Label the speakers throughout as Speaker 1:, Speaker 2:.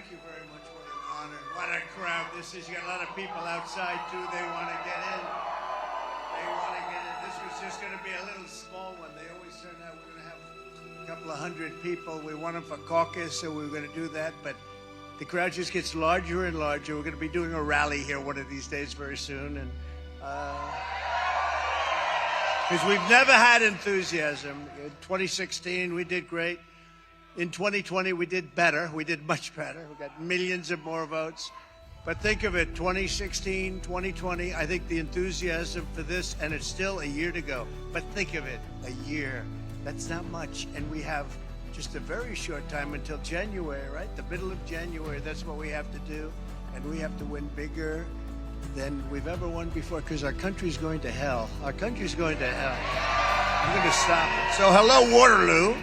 Speaker 1: Thank you very much. What an honor. What a crowd this is. You got a lot of people outside, too. They want to get in. They want to get in. This was just going to be a little small one. They always turn out we're going to have a couple of hundred people. We want them for caucus, so we're going to do that. But the crowd just gets larger and larger. We're going to be doing a rally here one of these days very soon. And because we've never had enthusiasm. In 2016, we did great. In 2020, we did better. We did much better. We got millions of more votes. But think of it, 2016, 2020, I think the enthusiasm for this, and it's still a year to go. But think of it, a year. That's not much. And we have just a very short time until January, right? The middle of January, that's what we have to do. And we have to win bigger than we've ever won before, because our country's going to hell. Our country's going to hell. I'm going to stop it. So hello, Waterloo.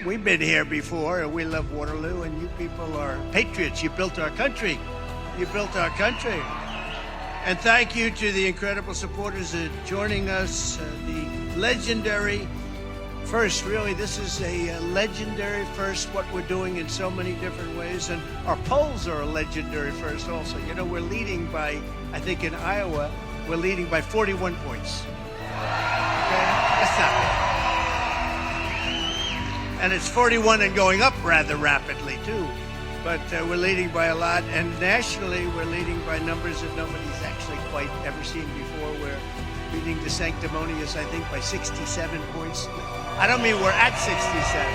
Speaker 1: We've been here before, and we love Waterloo, and you people are patriots. You built our country. You built our country. And thank you to the incredible supporters joining us. The legendary first, really, this is a legendary first, what we're doing in so many different ways. And our polls are a legendary first also. You know, we're leading by, I think in Iowa, we're leading by 41 points. Okay? That's not bad. And it's 41 and going up rather rapidly, too. But we're leading by a lot. And nationally, we're leading by numbers that nobody's actually quite ever seen before. We're beating the Sanctimonious, I think, by 67 points. I don't mean we're at 67.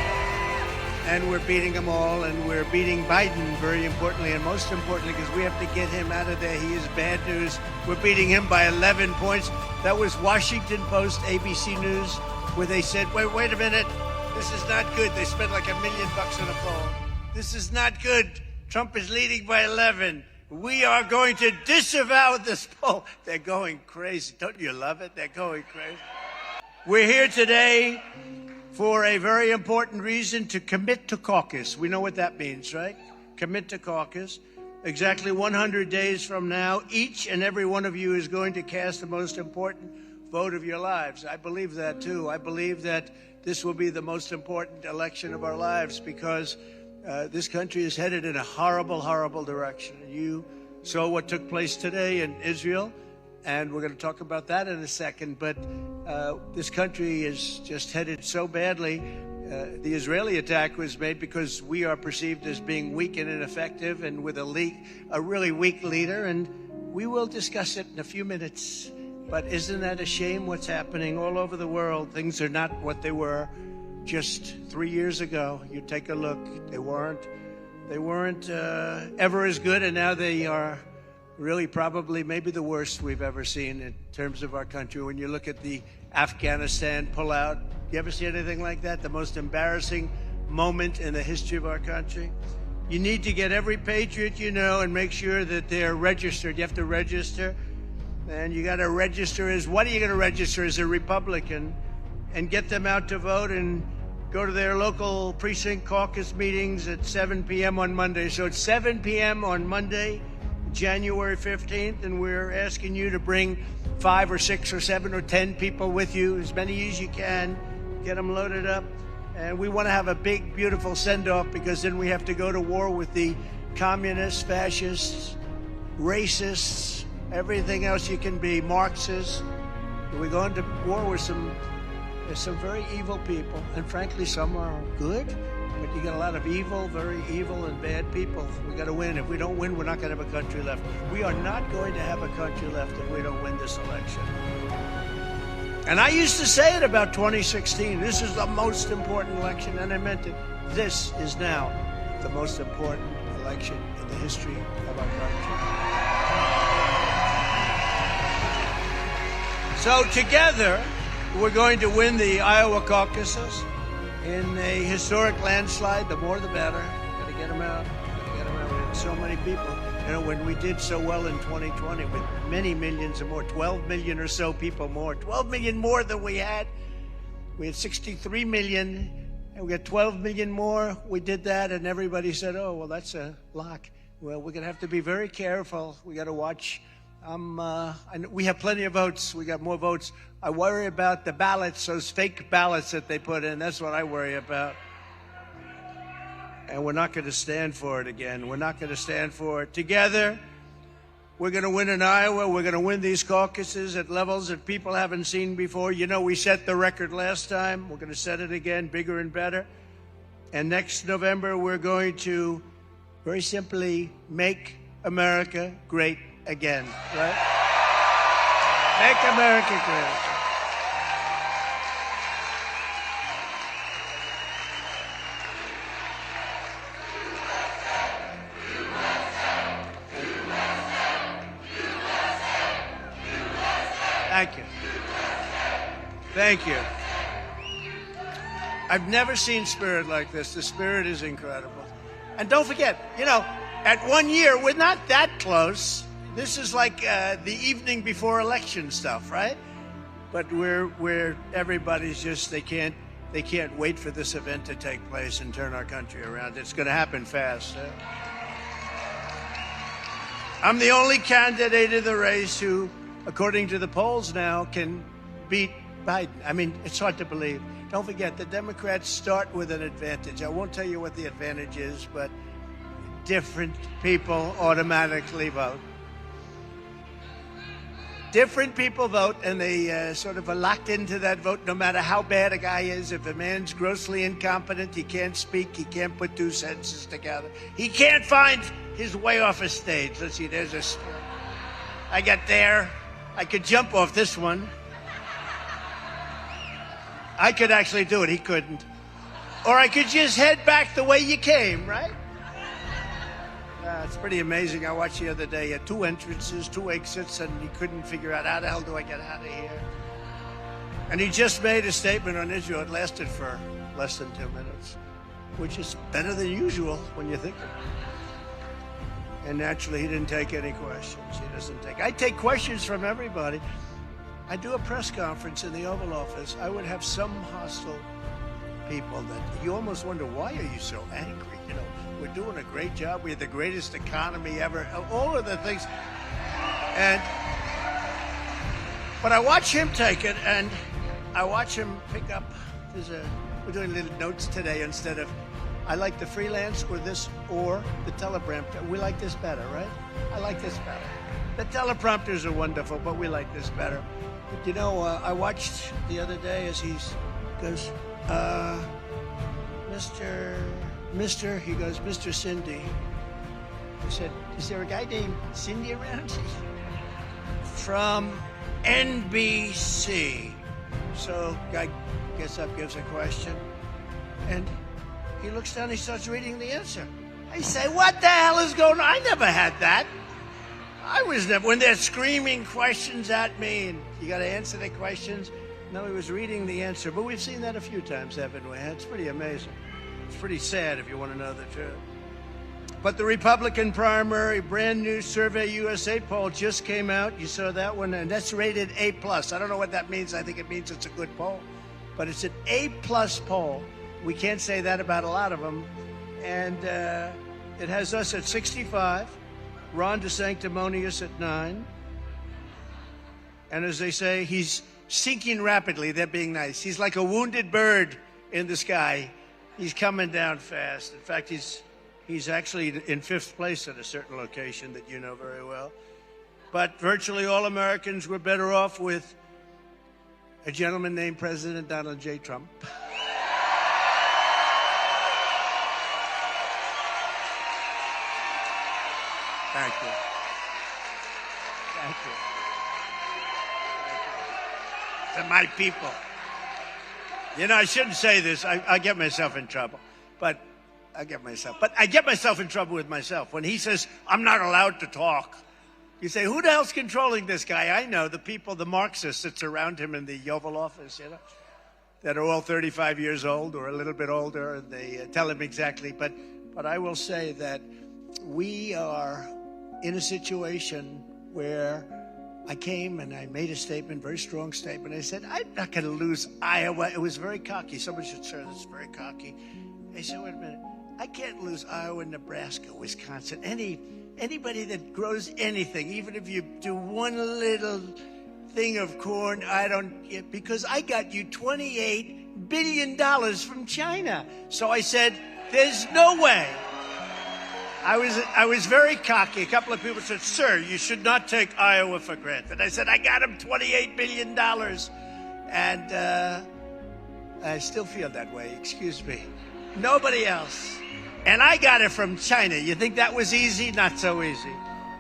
Speaker 1: And we're beating them all. And we're beating Biden, very importantly. And most importantly, because we have to get him out of there. He is bad news. We're beating him by 11 points. That was Washington Post, ABC News, where they said, wait a minute. This is not good. They spent like $1 million on a poll. This is not good. Trump is leading by 11. We are going to disavow this poll. They're going crazy. Don't you love it? They're going crazy. We're here today for a very important reason, to commit to caucus. We know what that means, right? Commit to caucus. Exactly 100 days from now, each and every one of you is going to cast the most important vote of your lives. I believe that, too. I believe that this will be the most important election of our lives, because this country is headed in a horrible, horrible direction. You saw what took place today in Israel, and we're going to talk about that in a second. But this country is just headed so badly. The Israeli attack was made because we are perceived as being weak and ineffective, and with a really weak leader. And we will discuss it in a few minutes. But isn't that a shame what's happening all over the world? Things are not what they were just 3 years ago. You take a look. They weren't ever as good, and now they are really probably maybe the worst we've ever seen in terms of our country. When you look at the Afghanistan pullout, you ever see anything like that? The most embarrassing moment in the history of our country. You need to get every patriot you know and make sure that they're registered. You have to register. And you got to register what are you going to register as a Republican, and get them out to vote and go to their local precinct caucus meetings at 7 p.m. on Monday. So it's 7 p.m. on Monday, January 15th, and we're asking you to bring 5 or 6 or 7 or 10 people with you, as many as you can. Get them loaded up. And we want to have a big, beautiful send-off, because then we have to go to war with the communists, fascists, racists, everything else you can be, Marxists. We go into war with some very evil people, and frankly, some are good, but you got a lot of evil, very evil and bad people. We got to win. If we don't win, we're not going to have a country left. We are not going to have a country left if we don't win this election. And I used to say it about 2016. This is the most important election, and I meant it. This is now the most important election in the history of our country. So together, we're going to win the Iowa caucuses in a historic landslide. The more, the better. Got to get them out. We had so many people. You know, when we did so well in 2020 with many millions or more, 12 million or so people more, 12 million more than we had. We had 63 million, and we got 12 million more. We did that, and everybody said, oh, well, that's a lock. Well, we're going to have to be very careful. We got to watch. We have plenty of votes. We got more votes. I worry about the ballots, those fake ballots that they put in. That's what I worry about. and we're not going to stand for it again. We're not going to stand for it. Together, we're going to win in Iowa. We're going to win these caucuses at levels that people haven't seen before. You know, we set the record last time. We're going to set it again, bigger and better. And next November, we're going to very simply make America great again, right? Make America great again. Thank you. Thank you. I've never seen spirit like this. The spirit is incredible. And don't forget, you know, at 1 year, we're not that close. This is like the evening before election stuff, right? But we're everybody's just, they can't wait for this event to take place and turn our country around. It's going to happen fast. I'm the only candidate in the race who, according to the polls now, can beat Biden. I mean, it's hard to believe. Don't forget, the Democrats start with an advantage. I won't tell you what the advantage is, but different people automatically vote. Different people vote, and they sort of are locked into that vote no matter how bad a guy is. If a man's grossly incompetent, he can't speak, he can't put two sentences together, he can't find his way off a stage. Let's see, there's a... I got there. I could jump off this one. I could actually do it. He couldn't. Or I could just head back the way you came, right? It's pretty amazing. I watched the other day 2 entrances, 2 exits, and he couldn't figure out how the hell do I get out of here. And he just made a statement on Israel. It lasted for less than 2 minutes, which is better than usual when you think of it. And naturally, he didn't take any questions. He doesn't take. I take questions from everybody. I do a press conference in the Oval Office. I would have some hostile people that you almost wonder, why are you so angry? You know, we're doing a great job. We have the greatest economy ever. All of the things. But I watch him take it, and I watch him pick up. We're doing little notes today instead of, I like the freelance or this or the teleprompter. We like this better, right? I like this better. The teleprompters are wonderful, but we like this better. But you know, I watched the other day as he goes, Mr. He goes, Mr. Cindy. I said, is there a guy named Cindy around? From NBC. So guy gets up, gives a question, and he looks down, he starts reading the answer. I say, what the hell is going on? I never had that. I was never, when they're screaming questions at me and you got to answer the questions. No, he was reading the answer. But we've seen that a few times, haven't we? It's pretty amazing. It's pretty sad if you want to know the truth. But the Republican primary, brand new Survey USA poll just came out. You saw that one, and that's rated A+. I don't know what that means. I think it means it's a good poll. But it's an A+ poll. We can't say that about a lot of them. And it has us at 65. Ron DeSanctimonious at 9. And as they say, he's sinking rapidly. They're being nice. He's like a wounded bird in the sky. He's coming down fast. In fact, he's actually in 5th place at a certain location that you know very well. But virtually all Americans were better off with a gentleman named President Donald J. Trump. Thank you. Thank you. Thank you. To my people. You know, I shouldn't say this. I get myself in trouble. But I get myself in trouble with myself. When he says, I'm not allowed to talk. You say, who the hell's controlling this guy? I know, the people, the Marxists that surround him in the Oval Office, you know, that are all 35 years old or a little bit older, and they tell him exactly. But I will say that we are in a situation where I came and I made a statement, very strong statement. I said, I'm not going to lose Iowa. It was very cocky. Somebody should say that's very cocky. I said, wait a minute. I can't lose Iowa, Nebraska, Wisconsin. Anybody that grows anything, even if you do one little thing of corn, I don't get, because I got you $28 billion from China. So I said, There's no way. I was very cocky. A couple of people said, "Sir, you should not take Iowa for granted." I said, "I got him $28 billion. And I still feel that way, excuse me. Nobody else. And I got it from China. You think that was easy? Not so easy.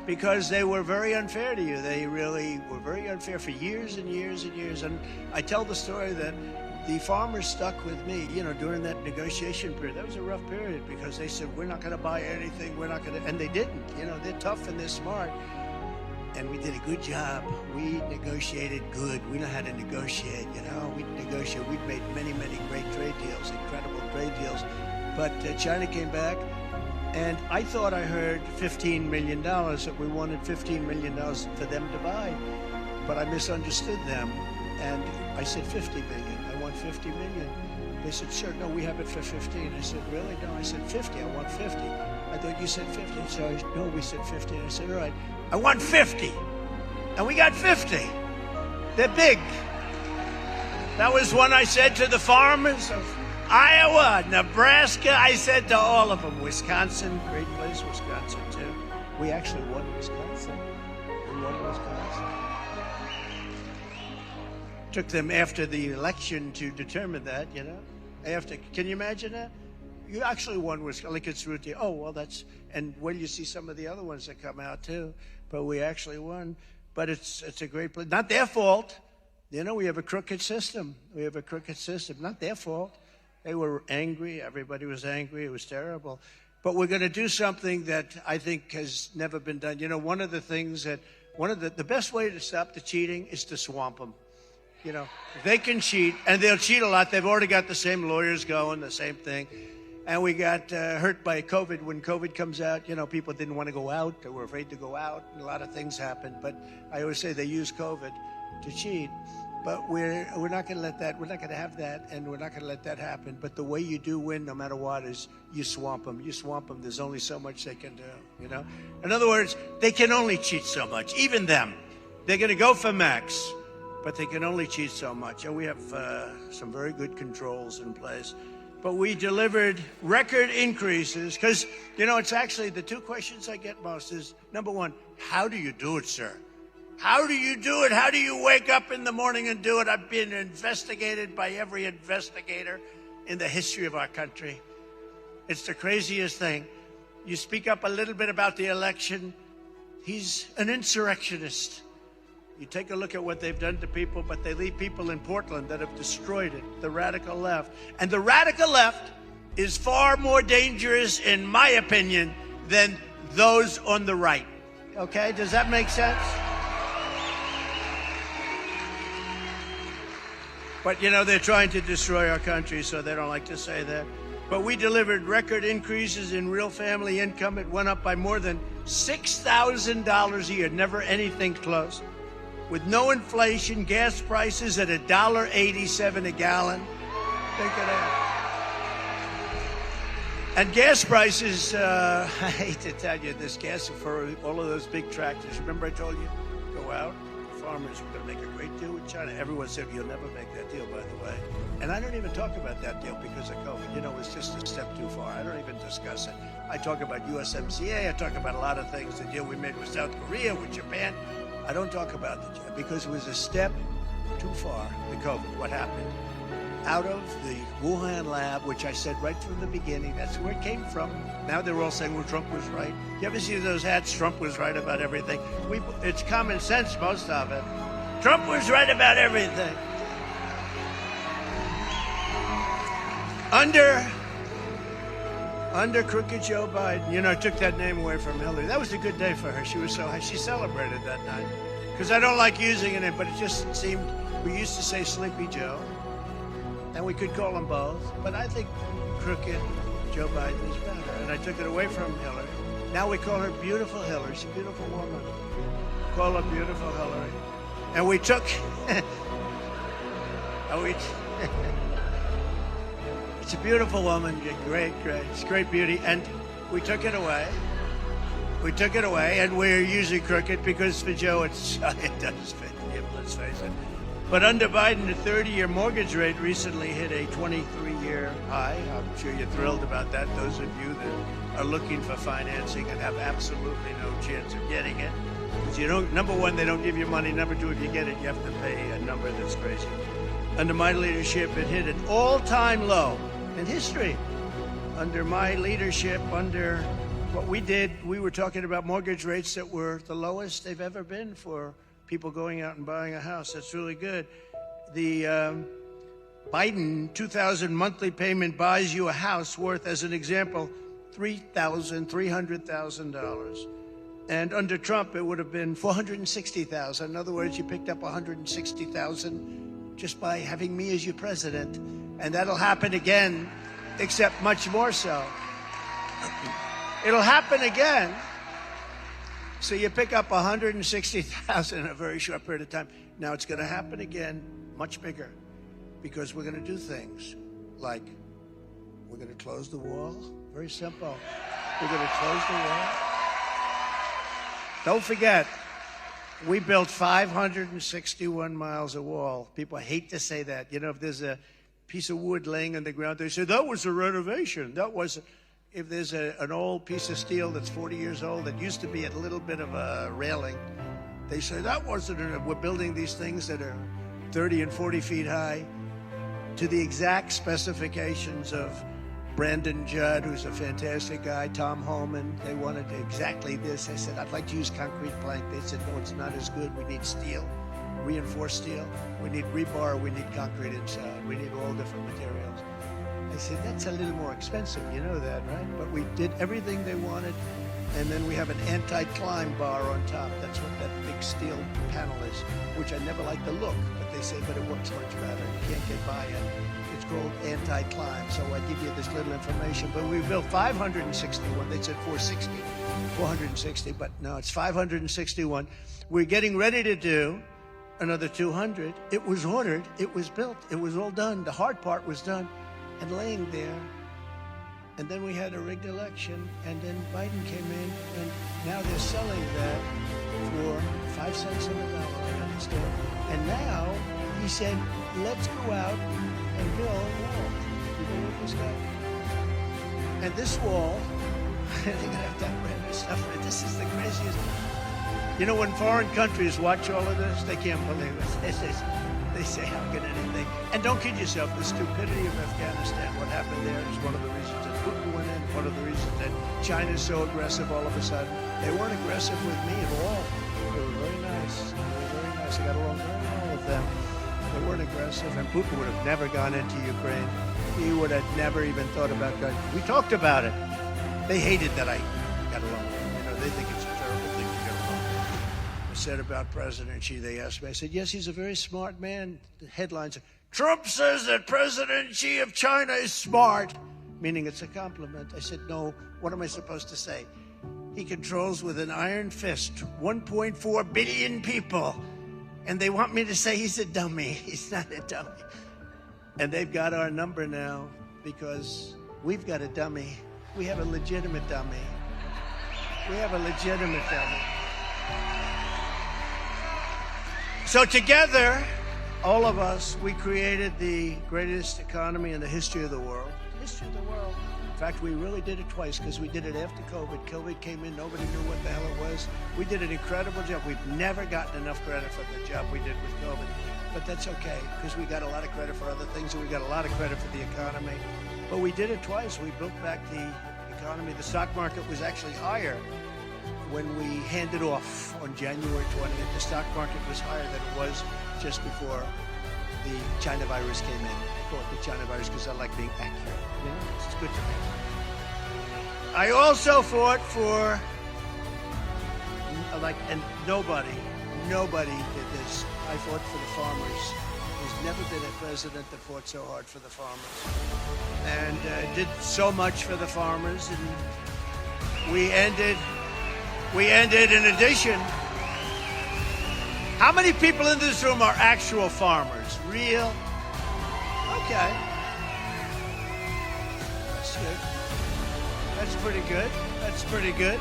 Speaker 1: Because they were very unfair to you. They really were very unfair for years and years and years. And I tell the story that the farmers stuck with me, during that negotiation period. That was a rough period because they said, we're not going to buy anything. We're not going to, and they didn't. They're tough and they're smart. And we did a good job. We negotiated good. We know how to negotiate, We negotiated. We've made many, many great trade deals, incredible trade deals. But China came back, and I thought I heard $15 million, that we wanted $15 million for them to buy. But I misunderstood them, and I said $50 million. I want $50 million. They said, sir, no, we have it for 15. I said, really? No, I said 50. I want 50. I thought you said 50. So no, we said 50. I said, all right, I want 50. And we got 50. They're big. That was one I said to the farmers of Iowa, Nebraska. I said to all of them, Wisconsin, great place, Wisconsin, too. We actually won Wisconsin. We won Wisconsin. Took them after the election to determine that, After, can you imagine that? You actually won Wisconsin, like it's routine. Oh, well, that's, and when you see some of the other ones that come out, too. But we actually won. But it's a great place. Not their fault. We have a crooked system. We have a crooked system. Not their fault. They were angry. Everybody was angry. It was terrible. But we're going to do something that I think has never been done. One of the things that, the best way to stop the cheating is to swamp them. They can cheat, and they'll cheat a lot. They've already got the same lawyers going, the same thing. And we got hurt by COVID. When COVID comes out, people didn't want to go out. They were afraid to go out, and a lot of things happened. But I always say they use COVID to cheat. But we're not going to let that. We're not going to have that, and we're not going to let that happen. But the way you do win, no matter what, is you swamp them. You swamp them. There's only so much they can do. In other words, they can only cheat so much. Even them, they're going to go for max, but they can only cheat so much. And we have some very good controls in place. But we delivered record increases because, it's actually the two questions I get most is, number one, how do you do it, sir? How do you do it? How do you wake up in the morning and do it? I've been investigated by every investigator in the history of our country. It's the craziest thing. You speak up a little bit about the election. He's an insurrectionist. You take a look at what they've done to people, but they leave people in Portland that have destroyed it, the radical left. And the radical left is far more dangerous, in my opinion, than those on the right. Okay, does that make sense? But, they're trying to destroy our country, so they don't like to say that. But we delivered record increases in real family income. It went up by more than $6,000 a year, never anything close. With no inflation, gas prices at $1.87 a gallon. Think of that. And gas prices, I hate to tell you this, gas for all of those big tractors. Remember I told you, go out, farmers, we're going to make a great deal with China. Everyone said, you'll never make that deal, by the way. And I don't even talk about that deal because of COVID. It's just a step too far. I don't even discuss it. I talk about USMCA. I talk about a lot of things, the deal we made with South Korea, with Japan. I don't talk about the deal because it was a step too far, the COVID. What happened? Out of the Wuhan lab, which I said right from the beginning, that's where it came from. Now they're all saying, well, Trump was right. You ever see those hats? Trump was right about everything. It's common sense, most of it. Trump was right about everything. Under crooked Joe Biden, I took that name away from Hillary. That was a good day for her. She celebrated that night. Because I don't like using it, but it just seemed, we used to say Sleepy Joe, and we could call them both. But I think crooked Joe Biden is better, and I took it away from Hillary. Now we call her Beautiful Hillary. She's a beautiful woman. Call her Beautiful Hillary. And we took, it's a beautiful woman, great, it's great beauty, and we took it away. And we're using crooked because for Joe it does fit him, let's face it. But under Biden, the 30-year mortgage rate recently hit a 23-year high. I'm sure you're thrilled about that, those of you that are looking for financing and have absolutely no chance of getting it. Because you don't, number one, they don't give you money. Number two, if you get it, you have to pay a number that's crazy. Under my leadership, it hit an all-time low in history. Under my leadership, under what we did, we were talking about mortgage rates that were the lowest they've ever been for people going out and buying a house. That's really good. The Biden 2,000 monthly payment buys you a house worth, as an example, $300,000. And under Trump, it would have been $460,000. In other words, you picked up $160,000 just by having me as your president. And that'll happen again, except much more so. It'll happen again. So you pick up $160,000 in a very short period of time. Now it's going to happen again, much bigger, because we're going to do things like we're going to close the wall. Very simple. We're going to close the wall. Don't forget, we built 561 miles of wall. People hate to say that. You know, if there's a piece of wood laying on the ground, they say, that was a renovation. That was... If there's an old piece of steel that's 40 years old that used to be a little bit of a railing, they say that wasn't we're building these things that are 30 and 40 feet high to the exact specifications of Brandon Judd, who's a fantastic guy, Tom Holman. They wanted exactly this. I said, I'd like to use concrete plank. They said, no, it's not as good. We need steel, reinforced steel. We need rebar. We need concrete inside. We need all different materials. I said, that's a little more expensive, you know that, right? But we did everything they wanted, and then we have an anti-climb bar on top. That's what that big steel panel is, which I never like the look, but they say, but it works much better. You can't get by it. It's called anti-climb, so I give you this little information. But we built 561. They said 460, but no, it's 561. We're getting ready to do another 200. It was ordered. It was built. It was all done. The hard part was done and laying there. And then we had a rigged election, and then Biden came in, and now they're selling that for 5 cents on the dollar. I understand. And now he said, let's go out and build a wall. You know what this guy? And this wall, they're going to have to have brand new stuff. This is the craziest. You know, when foreign countries watch all of this, they can't believe it. They say, how can anything? And don't kid yourself, the stupidity of Afghanistan, what happened there is one of the reasons that Putin went in, one of the reasons that China's so aggressive all of a sudden. They weren't aggressive with me at all. They were very nice. They were very nice. I got along very well with them. They weren't aggressive, and Putin would have never gone into Ukraine. He would have never even thought about going. We talked about it. They hated that I got along with them. You know, they think it's a terrible thing to get along. I said about President Xi, they asked me, I said, yes, he's a very smart man. The headlines are, Trump says that President Xi of China is smart, meaning it's a compliment. I said, no, what am I supposed to say? He controls with an iron fist 1.4 billion people. And they want me to say he's a dummy. He's not a dummy. And they've got our number now because we've got a dummy. We have a legitimate dummy. We have a legitimate dummy. So together, all of us, we created the greatest economy in the history of the world. History of the world. In fact, we really did it twice because we did it after COVID. COVID came in, nobody knew what the hell it was. We did an incredible job. We've never gotten enough credit for the job we did with COVID. But that's okay because we got a lot of credit for other things and we got a lot of credit for the economy. But we did it twice. We built back the economy. The stock market was actually higher when we handed off on January 20th. The stock market was higher than it was just before the China virus came in. I call it the China virus because I like being accurate. You know, it's good to me. I also fought for, and nobody did this. I fought for the farmers. There's never been a president that fought so hard for the farmers. And did so much for the farmers. And we ended in addition. How many people in this room are actual farmers? Real? Okay. That's good. That's pretty good. That's pretty good.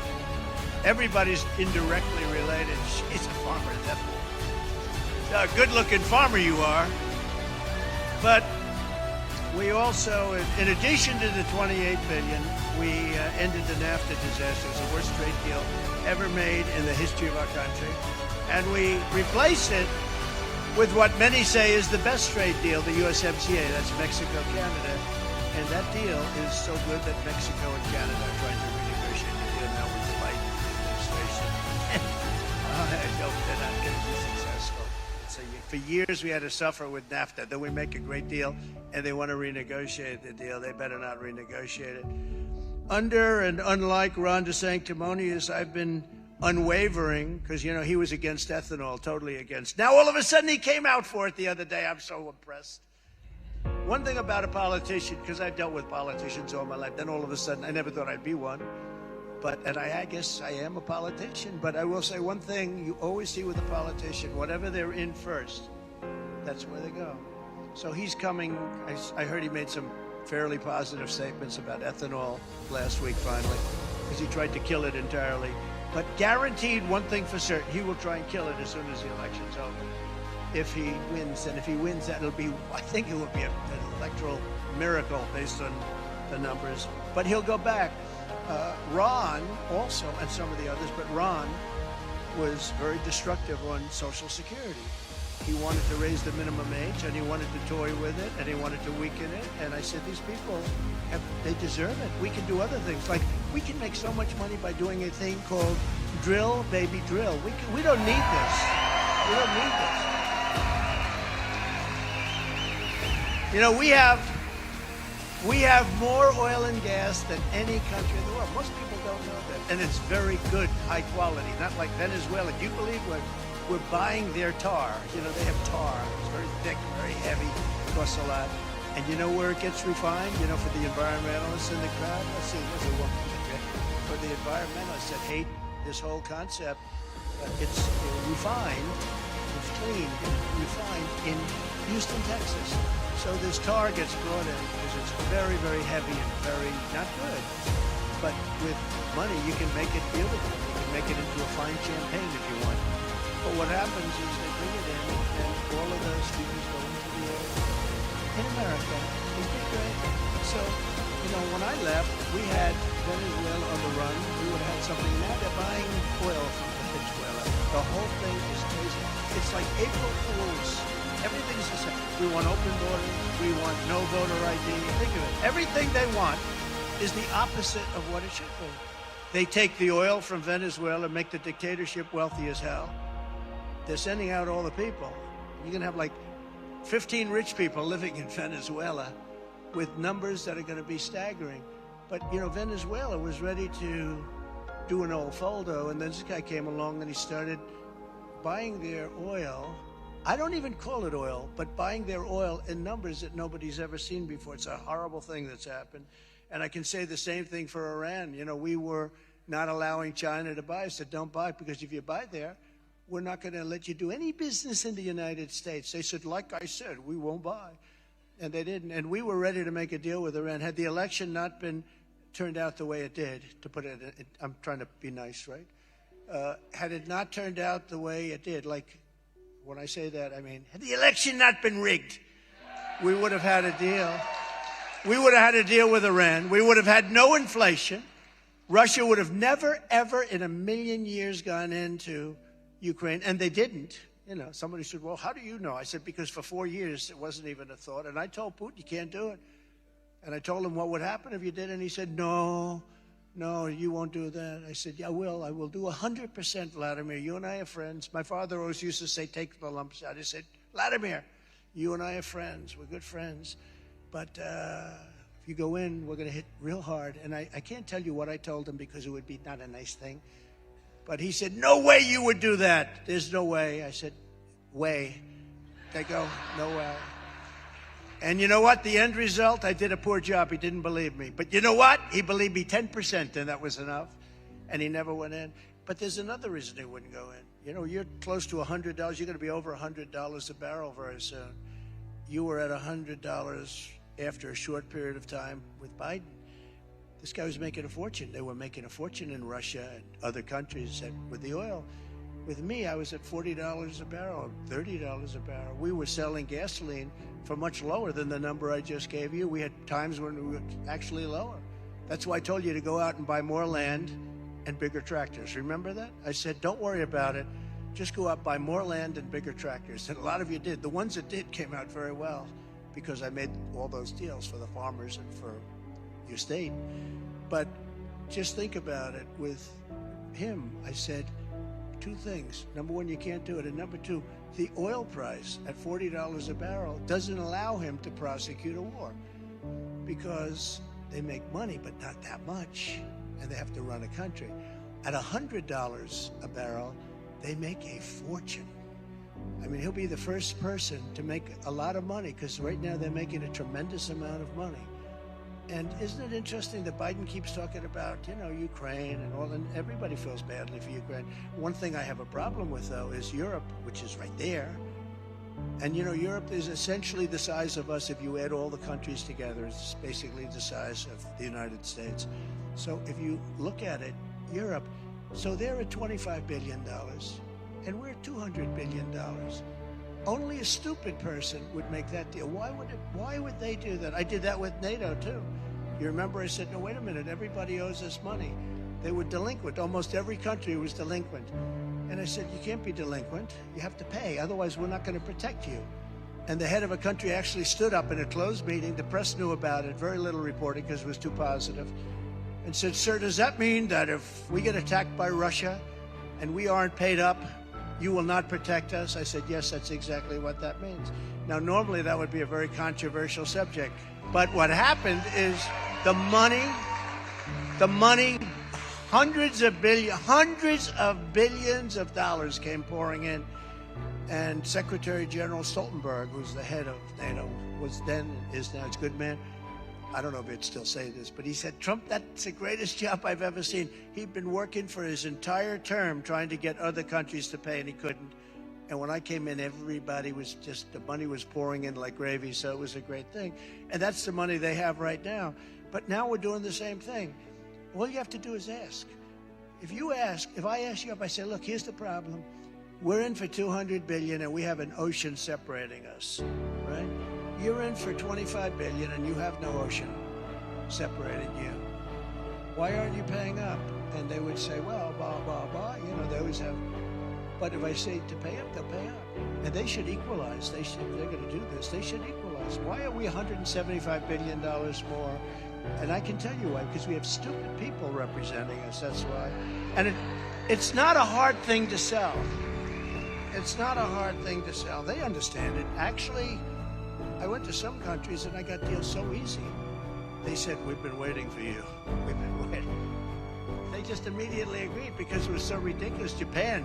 Speaker 1: Everybody's indirectly related. She's a farmer, definitely. a good-looking farmer you are. But we also, in addition to the $28 billion, we ended the NAFTA disaster. It was the worst trade deal ever made in the history of our country. And we replaced it with what many say is the best trade deal, the USMCA. That's Mexico, Canada. And that deal is so good that Mexico and Canada are trying to renegotiate the deal now with the Biden administration. I hope they're not going to be successful. So for years we had to suffer with NAFTA. Then we make a great deal and they want to renegotiate the deal. They better not renegotiate it. Under and unlike Ron DeSanctimonious, I've been unwavering because, you know, he was against ethanol, totally against. Now all of a sudden he came out for it the other day. I'm so impressed. One thing about a politician, because I've dealt with politicians all my life, then all of a sudden I never thought I'd be one. And I guess I am a politician, but I will say one thing you always see with a politician, whatever they're in first, that's where they go. So he's coming. I heard he made some fairly positive statements about ethanol last week finally, because he tried to kill it entirely. But guaranteed one thing for certain, he will try and kill it as soon as the election's over. If he wins, and if he wins, that'll be, I think it will be an electoral miracle based on the numbers. But he'll go back. Ron also, and some of the others, but Ron was very destructive on Social Security. He wanted to raise the minimum age, and he wanted to toy with it, and he wanted to weaken it. And I said, these people, they deserve it. We can do other things. Like, we can make so much money by doing a thing called drill, baby, drill. We don't need this. We don't need this. You know, we have more oil and gas than any country in the world. Most people don't know that. And it's very good, high quality, not like Venezuela. Do you believe we're buying their tar? You know, they have tar. It's very thick, very heavy, costs a lot. And you know where it gets refined? You know, for the environmentalists in the crowd? Let's see, what's a woman? For the environmentalists that hate this whole concept, it's refined, it's clean, refined in Houston, Texas. So this tar gets brought in because it's very, very heavy and very not good. But with money, you can make it beautiful. You can make it into a fine champagne if you want. But what happens is they bring it in, and all of those students go into the oil. In America, isn't it great? So, you know, when I left, we had Venezuela on the run. We would have had something. Now they're buying oil from Venezuela. The whole thing is crazy. It's like April Fools. Everything's the same. We want open borders. We want no voter ID. Think of it. Everything they want is the opposite of what it should be. They take the oil from Venezuela, make the dictatorship wealthy as hell. They're sending out all the people. You're going to have like 15 rich people living in Venezuela with numbers that are going to be staggering. But, you know, Venezuela was ready to do an old foldo, and then this guy came along and he started buying their oil. I don't even call it oil, but buying their oil in numbers that nobody's ever seen before. It's a horrible thing that's happened. And I can say the same thing for Iran. You know, we were not allowing China to buy. I said, don't buy, because if you buy there, we're not going to let you do any business in the United States. They said, like I said, we won't buy. And they didn't. And we were ready to make a deal with Iran. Had the election not been turned out the way it did, to put it, I'm trying to be nice, right? Had it not turned out the way it did, like, when I say that, I mean, had the election not been rigged, we would have had a deal. We would have had a deal with Iran. We would have had no inflation. Russia would have never, ever in a million years gone into Ukraine, and they didn't. You know, somebody said, well, how do you know? I said, because for 4 years, it wasn't even a thought. And I told Putin, you can't do it. And I told him what would happen if you did, and he said, no, you won't do that. I said, yeah, I will. I will do 100%, Vladimir. You and I are friends. My father always used to say, take the lumps out. He said, Vladimir, you and I are friends. We're good friends. But if you go in, we're going to hit real hard. And I can't tell you what I told him because it would be not a nice thing. But he said, no way you would do that. There's no way. I said, way. They go, no way. And you know what? The end result, I did a poor job. He didn't believe me. But you know what? He believed me 10%, and that was enough. And he never went in. But there's another reason he wouldn't go in. You know, you're close to $100. You're going to be over $100 a barrel very soon. You were at $100 after a short period of time with Biden. This guy was making a fortune. They were making a fortune in Russia and other countries with the oil. With me, I was at $40 a barrel, $30 a barrel. We were selling gasoline for much lower than the number I just gave you. We had times when we were actually lower. That's why I told you to go out and buy more land and bigger tractors. Remember that? I said, don't worry about it. Just go out, buy more land and bigger tractors. And a lot of you did. The ones that did came out very well because I made all those deals for the farmers and for your state. But just think about it. With him, I said, two things. Number one, you can't do it. And number two, the oil price at $40 a barrel doesn't allow him to prosecute a war because they make money, but not that much. And they have to run a country. At $100 a barrel, they make a fortune. I mean, he'll be the first person to make a lot of money because right now they're making a tremendous amount of money. And isn't it interesting that Biden keeps talking about, Ukraine and all, and everybody feels badly for Ukraine. One thing I have a problem with, though, is Europe, which is right there. And, Europe is essentially the size of us. If you add all the countries together, it's basically the size of the United States. So if you look at it, Europe, so they're at $25 billion, and we're at $200 billion. Only a stupid person would make that deal. Why would they do that? I did that with NATO, too. You remember I said, no, wait a minute, everybody owes us money. They were delinquent. Almost every country was delinquent. And I said, you can't be delinquent. You have to pay. Otherwise, we're not going to protect you. And the head of a country actually stood up in a closed meeting. The press knew about it. Very little reporting because it was too positive. And said, sir, does that mean that if we get attacked by Russia and we aren't paid up, you will not protect us? I said, yes, that's exactly what that means. Now, normally that would be a very controversial subject. But what happened is the money, hundreds of billions of dollars came pouring in. And Secretary General Stoltenberg, who's the head of NATO, was then, is now, it's a good man. I don't know if he'd still say this, but he said, Trump, that's the greatest job I've ever seen. He'd been working for his entire term trying to get other countries to pay, and he couldn't. And when I came in, everybody was just, the money was pouring in like gravy, so it was a great thing. And that's the money they have right now. But now we're doing the same thing. All you have to do is ask. If I ask you up, I say, look, here's the problem. We're in for $200 billion, and we have an ocean separating us, right? You're in for $25 billion, and you have no ocean separating you. Why aren't you paying up? And they would say, well, blah, blah, blah. They always have. But if I say to pay up, they'll pay up. And they should equalize. If they're going to do this, they should equalize. Why are we $175 billion more? And I can tell you why, because we have stupid people representing us. That's why. And it's not a hard thing to sell. It's not a hard thing to sell. They understand it. Actually, I went to some countries and I got deals so easy. They said, we've been waiting for you. We've been waiting. They just immediately agreed because it was so ridiculous. Japan,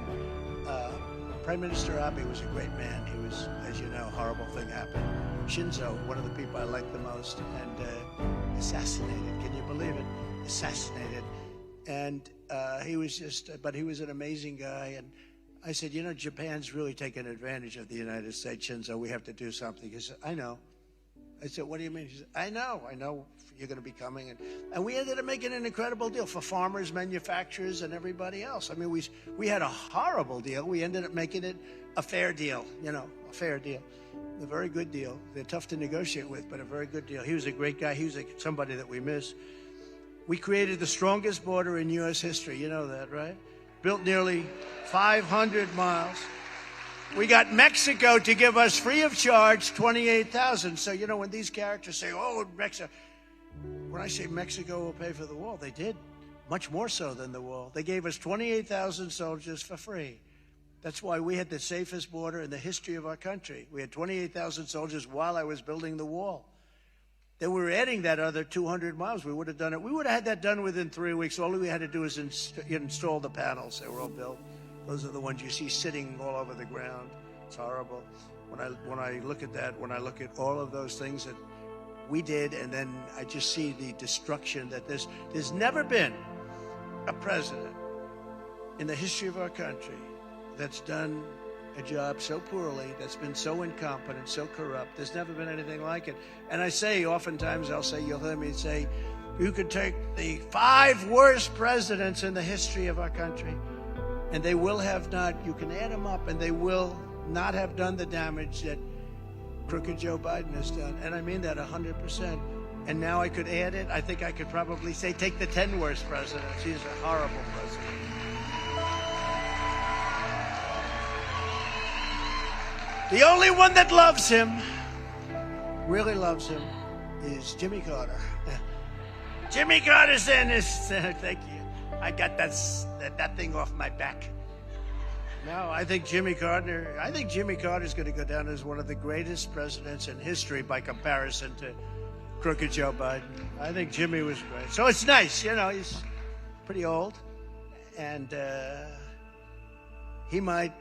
Speaker 1: Prime Minister Abe was a great man. He was, as you know, a horrible thing happened. Shinzo, one of the people I liked the most, and assassinated. Can you believe it? Assassinated. And he was just, but he was an amazing guy. And I said, Japan's really taking advantage of the United States, Shinzo. We have to do something. He said, I know. I said, what do you mean? He said, I know you're going to be coming. And we ended up making an incredible deal for farmers, manufacturers, and everybody else. I mean, we had a horrible deal. We ended up making it a fair deal, a fair deal. A very good deal. They're tough to negotiate with, but a very good deal. He was a great guy. He was somebody that we miss. We created the strongest border in U.S. history. You know that, right? Built nearly 500 miles. We got Mexico to give us free of charge 28,000. So, when these characters say, oh, Mexico, when I say Mexico will pay for the wall, they did. Much more so than the wall. They gave us 28,000 soldiers for free. That's why we had the safest border in the history of our country. We had 28,000 soldiers while I was building the wall. Then we were adding that other 200 miles. We would have done it. We would have had that done within 3 weeks. All we had to do is install the panels. They were all built. Those are the ones you see sitting all over the ground. It's horrible. When I look at that, when I look at all of those things that we did, and then I just see the destruction that there's never been a president in the history of our country that's done a job so poorly, that's been so incompetent, so corrupt. There's never been anything like it. And I say, oftentimes I'll say, you'll hear me say, you could take the 5 worst presidents in the history of our country, And they will have not, you can add them up, and they will not have done the damage that crooked Joe Biden has done. And I mean that 100%. And now I could add it. I think I could probably say, take the 10 worst presidents. He's a horrible president. The only one that loves him, really loves him, is Jimmy Carter. Jimmy Carter's in this. Thank you. I got that thing off my back. No, I think Jimmy Carter's going to go down as one of the greatest presidents in history by comparison to crooked Joe Biden. I think Jimmy was great. So it's nice, you know, he's pretty old. And he might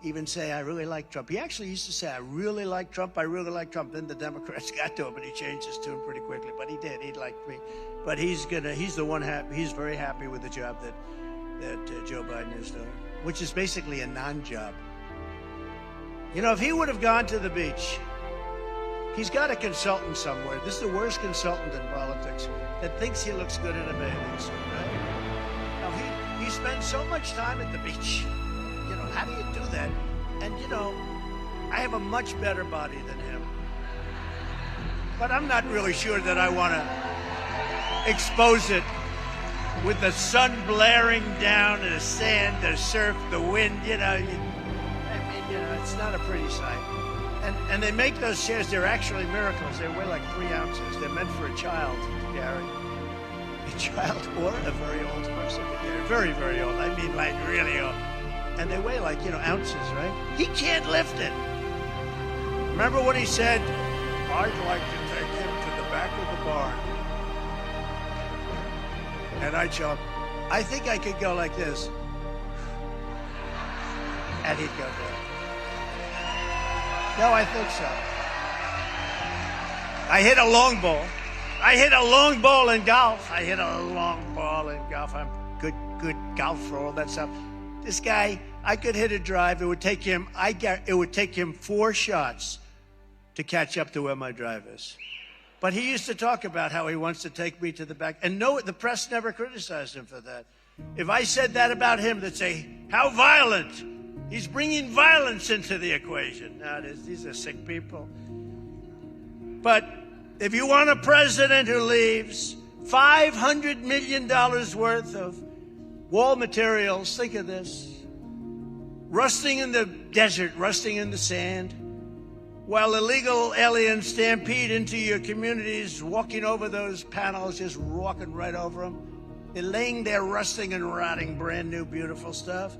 Speaker 1: even say, I really like Trump. He actually used to say, I really like Trump, I really like Trump. Then the Democrats got to him, and he changed his tune pretty quickly. But he did, he liked me. But he's very happy with the job that Joe Biden is doing, which is basically a non-job. You know, if he would have gone to the beach, he's got a consultant somewhere. This is the worst consultant in politics that thinks he looks good in a bathing suit, right? Now, he spends so much time at the beach. You know, how do you do that? And, you know, I have a much better body than him. But I'm not really sure that I want to expose it with the sun blaring down, the sand, the surf, the wind, you know. It's not a pretty sight. And they make those chairs, they're actually miracles. They weigh like 3 ounces. They're meant for a child to carry. A child or a very old person to carry. Very, very old. I mean, like really old. And they weigh like, ounces, right? He can't lift it. Remember what he said? I'd like to take him to the back of the barn. And I jumped. I think I could go like this. And he'd go down. No, I think so. I hit a long ball. I hit a long ball in golf. I'm good golfer, all that stuff. This guy, I could hit a drive. It would take him 4 shots to catch up to where my drive is. But he used to talk about how he wants to take me to the back. And no, the press never criticized him for that. If I said that about him, they'd say, how violent. He's bringing violence into the equation. Now, these are sick people. But if you want a president who leaves $500 million worth of wall materials, think of this, rusting in the desert, rusting in the sand, while illegal aliens stampede into your communities, walking over those panels, just walking right over them. They're laying there rusting and rotting brand new, beautiful stuff.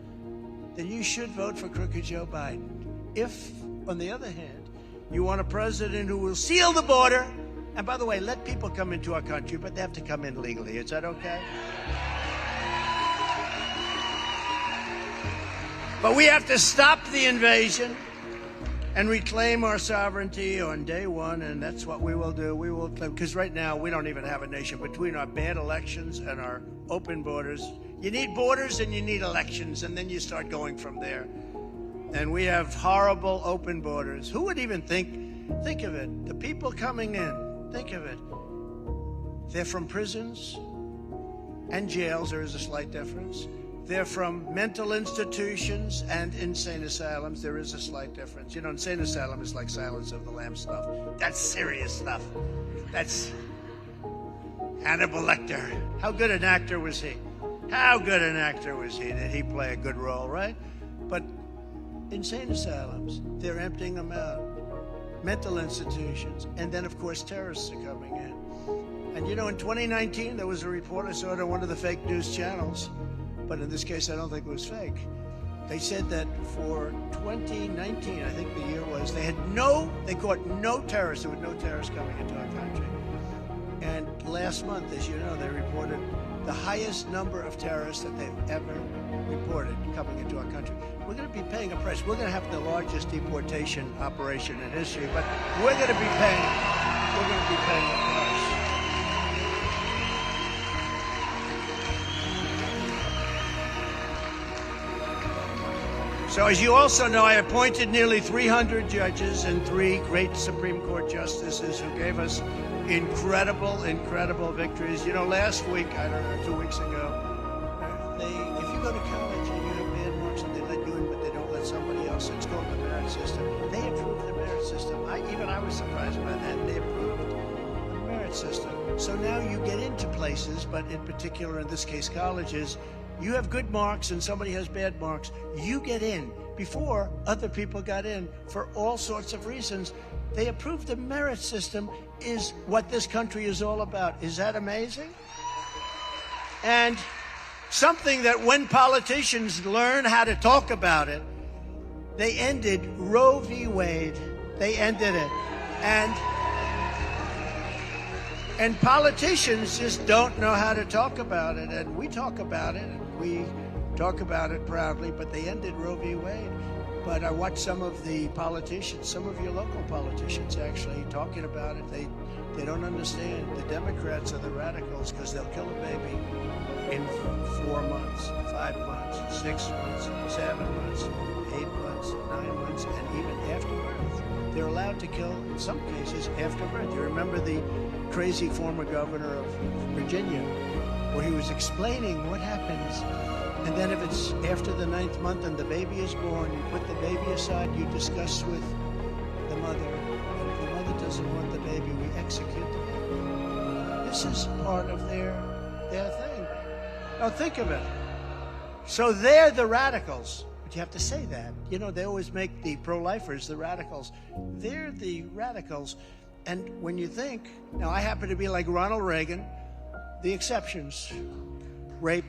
Speaker 1: Then you should vote for crooked Joe Biden. If, on the other hand, you want a president who will seal the border, and by the way, let people come into our country, but they have to come in legally. Is that okay? But we have to stop the invasion and reclaim our sovereignty on day one, and that's what we will do. We will, because right now we don't even have a nation. Between our bad elections and our open borders, you need borders and you need elections, and then you start going from there. And we have horrible open borders. Who would even think of it? The people coming in, think of it. They're from prisons and jails. There is a slight difference. They're from mental institutions and insane asylums. There is a slight difference. You know, insane asylum is like Silence of the Lambs stuff. That's serious stuff. That's Hannibal Lecter. How good an actor was he? How good an actor was he? Did he play a good role, right? But insane asylums, they're emptying them out. Mental institutions. And then, of course, terrorists are coming in. And, you know, in 2019, there was a report I saw on one of the fake news channels. But in this case, I don't think it was fake. They said that for 2019, I think the year was, they caught no terrorists. There were no terrorists coming into our country. And last month, as you know, they reported the highest number of terrorists that they've ever reported coming into our country. We're going to be paying a price. We're going to have the largest deportation operation in history, but we're going to be paying a price. So as you also know, I appointed nearly 300 judges and 3 great Supreme Court justices who gave us incredible victories. You know, last week, I don't know, 2 weeks ago, if you go to college and you have bad merit system. They approved the merit system. I was surprised by that. They approved the merit system. So now you get into places, but in particular, in this case, colleges, you have good marks and somebody has bad marks. You get in before other people got in for all sorts of reasons. They approved the merit system is what this country is all about. Is that amazing? And something that when politicians learn how to talk about it, they ended Roe v. Wade. They ended it. And politicians just don't know how to talk about it. And we talk about it, and we talk about it proudly, but they ended Roe v. Wade. But I watched some of the politicians, some of your local politicians actually talking about it. They don't understand. The Democrats are the radicals because they'll kill a baby in 4 months, 5 months, 6 months, 7 months, 8 months, 9 months, and even after birth. They're allowed to kill, in some cases, after birth. You remember the crazy former governor of Virginia, where he was explaining what happens. And then if it's after the 9th month and the baby is born, you put the baby aside, you discuss with the mother. And if the mother doesn't want the baby, we execute the baby. This is part of their thing. Now think of it. So they're the radicals. But you have to say that. You know, they always make the pro-lifers the radicals. They're the radicals. And when you think, now I happen to be like Ronald Reagan, the exceptions, rape,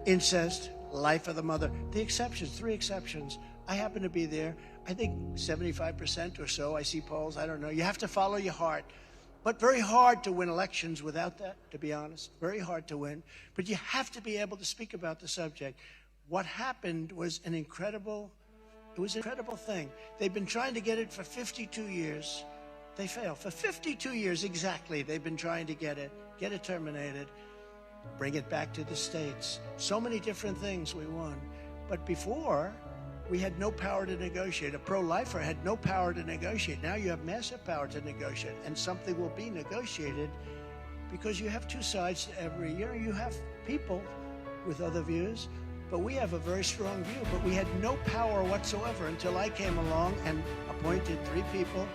Speaker 1: incest, life of the mother, the exceptions, 3 exceptions. I happen to be there. I think 75% or so, I see polls, I don't know. You have to follow your heart. But very hard to win elections without that, to be honest. Very hard to win. But you have to be able to speak about the subject. What happened was an incredible thing. They've been trying to get it for 52 years. They failed. For 52 years exactly, they've been trying to get it terminated, bring it back to the states. So many different things we won. But before, we had no power to negotiate. A pro-lifer had no power to negotiate. Now you have massive power to negotiate, and something will be negotiated because you have 2 sides to every, you have people with other views, but we have a very strong view. But we had no power whatsoever until I came along and appointed 3 people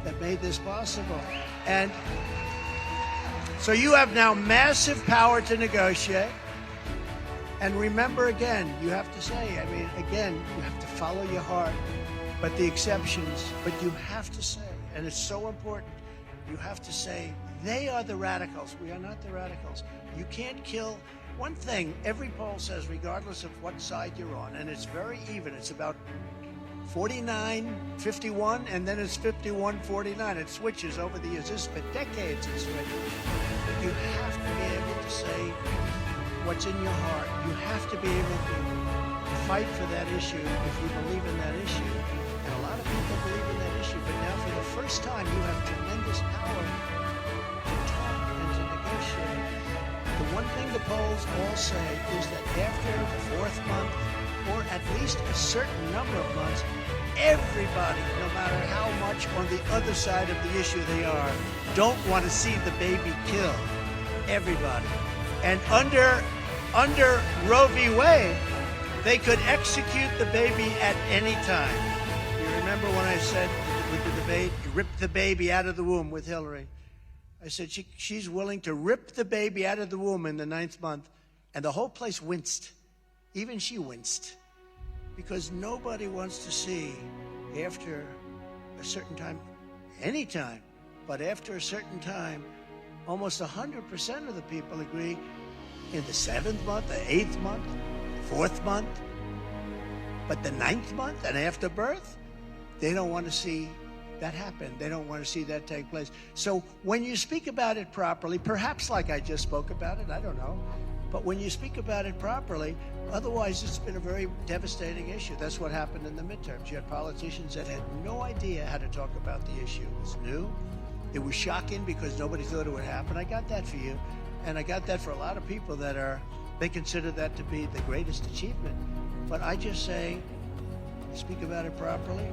Speaker 1: that made this possible. And so you have now massive power to negotiate. And remember again, you have to say, you have to follow your heart, but the exceptions, but you have to say, and it's so important, you have to say, they are the radicals. We are not the radicals. You can't kill. One thing every poll says, regardless of what side you're on, and it's very even, it's about 49-51, and then it's 51-49. It switches over the years. This for decades it switches. But you have to be able to say what's in your heart. You have to be able to fight for that issue if you believe in that issue. And a lot of people believe in that issue, but now for the first time you have tremendous power to talk and to negotiate. The one thing the polls all say is that after the 4th month, or at least a certain number of months, everybody, no matter how much on the other side of the issue they are, don't want to see the baby killed. Everybody. And under Roe v. Wade, they could execute the baby at any time. You remember when I said with the debate, you ripped the baby out of the womb with Hillary. I said she's willing to rip the baby out of the womb in the 9th month, and the whole place winced. Even she winced, because nobody wants to see after a certain time, any time, but after a certain time, almost 100% of the people agree in the 7th month, the 8th month, 4th month, but the 9th month and after birth, they don't want to see that happen. They don't want to see that take place. So when you speak about it properly, perhaps like I just spoke about it, I don't know, but when you speak about it properly, otherwise it's been a very devastating issue. That's what happened in the midterms. You had politicians that had no idea how to talk about the issue. It was new. It was shocking because nobody thought it would happen. I got that for you. And I got that for a lot of people they consider that to be the greatest achievement. But I just say, speak about it properly,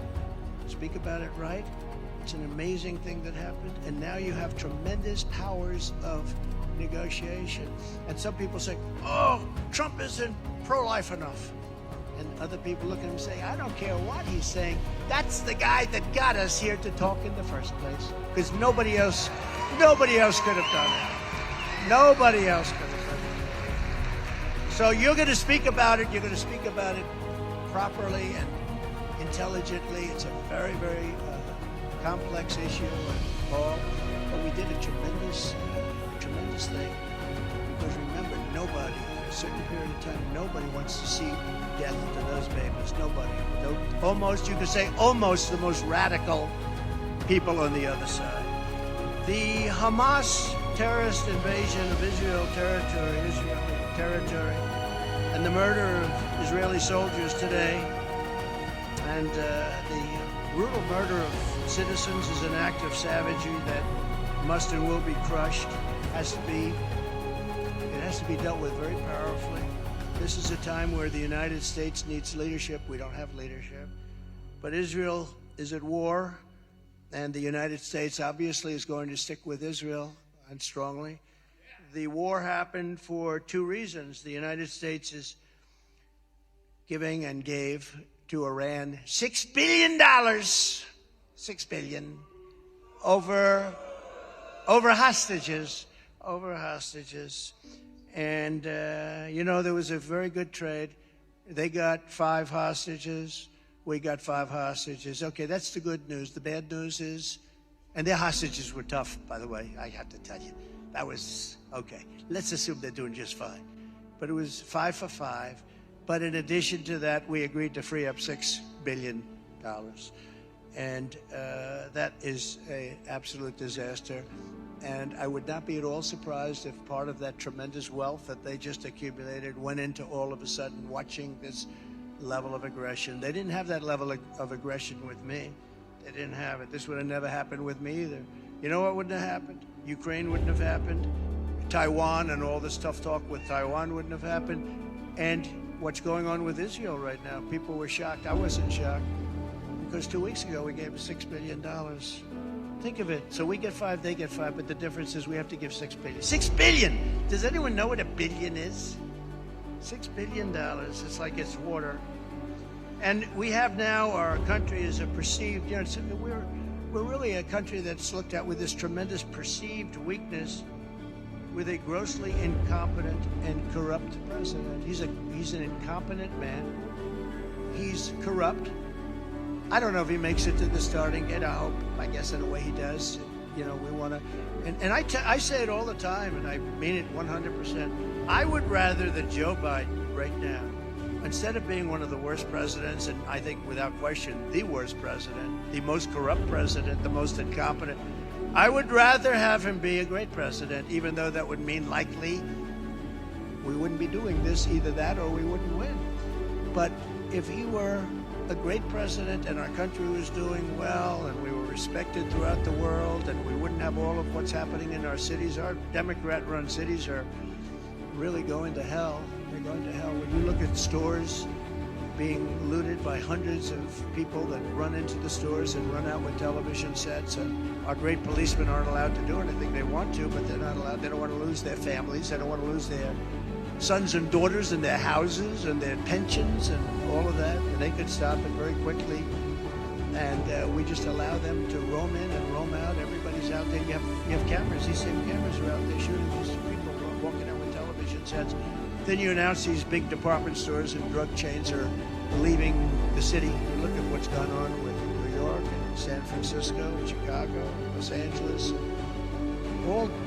Speaker 1: speak about it right. It's an amazing thing that happened. And now you have tremendous powers of negotiation. And some people say, oh, Trump isn't pro-life enough. And other people look at him and say, I don't care what he's saying. That's the guy that got us here to talk in the first place. Because nobody else could have done it. Nobody else could have done it. So you're going to speak about it. You're going to speak about it properly and intelligently. It's a very, very complex issue, Paul. But we did a tremendous thing. Because remember, nobody, for a certain period of time, nobody wants to see death to those babies. Nobody. Almost, you could say, almost the most radical people on the other side. The Hamas terrorist invasion of Israeli territory, and the murder of Israeli soldiers today, and the brutal murder of citizens is an act of savagery that must and will be crushed. It has to be dealt with very powerfully. This is a time where the United States needs leadership. We don't have leadership. But Israel is at war, and the United States obviously is going to stick with Israel, and strongly. The war happened for two reasons. The United States is giving and gave to Iran $6 billion, $6 billion, over hostages. And, there was a very good trade. They got 5 hostages. We got 5 hostages. Okay, that's the good news. The bad news is, and their hostages were tough, by the way, I have to tell you. That was, okay, let's assume they're doing just fine. But it was 5 for 5. But in addition to that, we agreed to free up $6 billion. And that is an absolute disaster. And I would not be at all surprised if part of that tremendous wealth that they just accumulated went into all of a sudden watching this level of aggression. They didn't have that level of aggression with me. They didn't have it. This would have never happened with me either. You know what wouldn't have happened? Ukraine wouldn't have happened. Taiwan and all this tough talk with Taiwan wouldn't have happened. And what's going on with Israel right now, people were shocked. I wasn't shocked. Because 2 weeks ago, we gave $6 billion. Think of it. So we get 5, they get 5, but the difference is we have to give $6 billion. $6 billion! Does anyone know what a billion is? $6 billion. It's like it's water. And we have now, our country is a perceived, we're really a country that's looked at with this tremendous perceived weakness, with a grossly incompetent and corrupt president. He's an incompetent man. He's corrupt. I don't know if he makes it to the starting gate. I hope. I guess in a way he does. We want to. And I say it all the time, and I mean it 100%. I would rather that Joe Biden right now, instead of being one of the worst presidents, and I think without question the worst president, the most corrupt president, the most incompetent, I would rather have him be a great president, even though that would mean likely we wouldn't be doing this, either that or we wouldn't win. But if he were a great president and our country was doing well and we were respected throughout the world and we wouldn't have all of what's happening in our cities, our Democrat-run cities are really going to hell. They're going to hell. When you look at stores being looted by hundreds of people that run into the stores and run out with television sets, and our great policemen aren't allowed to do anything. They want to, but they're not allowed. They don't want to lose their families. They don't want to lose their sons and daughters and their houses and their pensions and all of that. And they could stop it very quickly. And we just allow them to roam in and roam out. Everybody's out there. You have cameras. These same cameras are out there shooting these people walking out with television sets. Then you announce these big department stores and drug chains are leaving the city. You look at what's gone on with New York and San Francisco and Chicago, Los Angeles.